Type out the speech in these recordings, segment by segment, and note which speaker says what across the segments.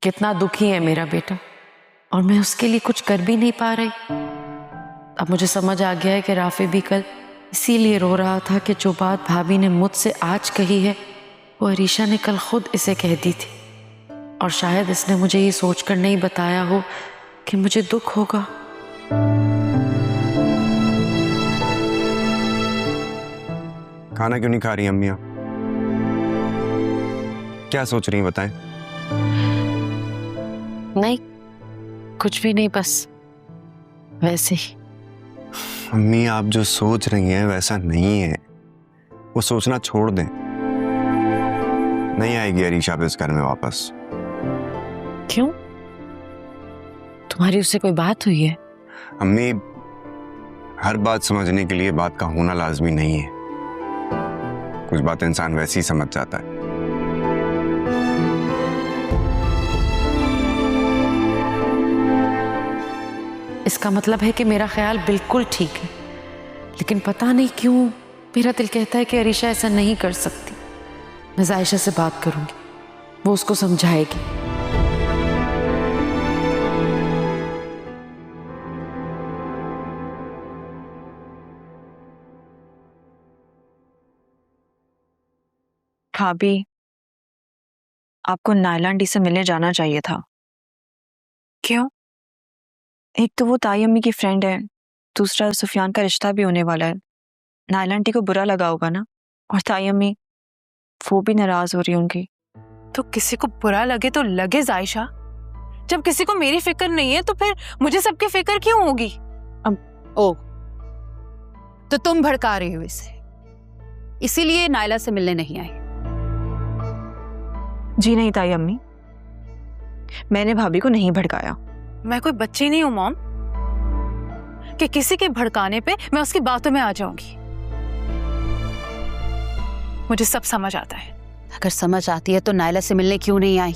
Speaker 1: कितना दुखी है मेरा बेटा और मैं उसके लिए कुछ कर भी नहीं पा रही। अब मुझे समझ आ गया है कि राफे भी कल इसीलिए रो रहा था कि जो बात भाभी ने मुझसे आज कही है वो अरीशा ने कल खुद इसे कह दी थी, और शायद इसने मुझे ये सोचकर नहीं बताया हो कि मुझे दुख होगा।
Speaker 2: खाना क्यों नहीं खा रही अम्मी? क्या सोच रही हैं बताएं?
Speaker 1: नहीं, कुछ भी नहीं, बस वैसे ही।
Speaker 2: अम्मी, आप जो सोच रही हैं वैसा नहीं है। वो सोचना छोड़ दें। नहीं आएगी अरीशा अब इस घर में वापस।
Speaker 1: क्यों? तुम्हारी उससे कोई बात हुई है?
Speaker 2: अम्मी, हर बात समझने के लिए बात का होना लाजमी नहीं है। कुछ बात इंसान वैसे ही समझ जाता है।
Speaker 1: इसका मतलब है कि मेरा ख्याल बिल्कुल ठीक है, लेकिन पता नहीं क्यों मेरा दिल कहता है कि अरीशा ऐसा नहीं कर सकती। मैं जायशा से बात करूंगी, वो उसको समझाएगी।
Speaker 3: भाभी, आपको नायला आंटी से मिलने जाना चाहिए था।
Speaker 1: क्यों?
Speaker 3: एक तो वो ताई अम्मी की फ्रेंड है, दूसरा सुफियान का रिश्ता भी होने वाला है। नायला आंटी को बुरा लगा होगा ना, और ताई अम्मी वो भी नाराज हो रही होंगी।
Speaker 4: तो किसी को बुरा लगे तो लगे जायशा, जब किसी को मेरी फिक्र नहीं है तो फिर मुझे सबकी फिक्र क्यों होगी?
Speaker 5: ओ, तो तुम भड़का रही हो इसे, इसीलिए नायला से मिलने नहीं आई?
Speaker 3: जी नहीं ताई अम्मी, मैंने भाभी को नहीं भड़काया।
Speaker 4: मैं कोई बच्ची नहीं हूं मॉम कि किसी के भड़काने पे मैं उसकी बातों में आ जाऊंगी। मुझे सब समझ आता है।
Speaker 5: अगर समझ आती है तो नायला से मिलने क्यों नहीं आई?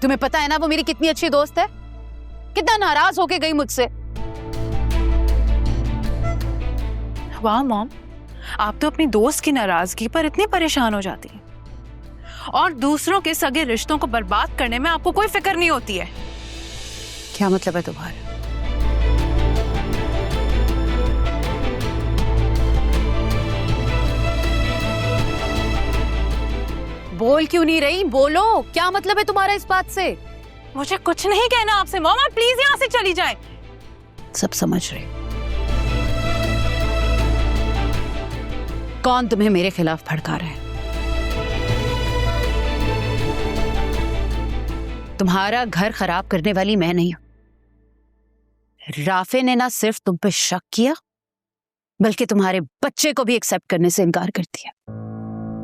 Speaker 5: तुम्हें पता है ना वो मेरी कितनी अच्छी दोस्त है, कितना नाराज होके गई मुझसे।
Speaker 4: वाह मॉम, आप तो अपनी दोस्त की नाराजगी पर इतनी परेशान हो जाती हैं और दूसरों के सगे रिश्तों को बर्बाद करने में आपको कोई फिक्र नहीं होती है।
Speaker 5: क्या मतलब है तुम्हारा? बोल क्यों नहीं रही? बोलो, क्या मतलब है तुम्हारा इस बात से?
Speaker 4: मुझे कुछ नहीं कहना आपसे मॉम, आप प्लीज यहाँ से चली जाएं।
Speaker 5: सब समझ रहे। कौन तुम्हें मेरे खिलाफ भड़का रहा है? तुम्हारा घर खराब करने वाली मैं नहीं हूं। राफे ने ना सिर्फ तुम पे शक किया, बल्कि तुम्हारे बच्चे को भी एक्सेप्ट करने से इनकार कर दिया।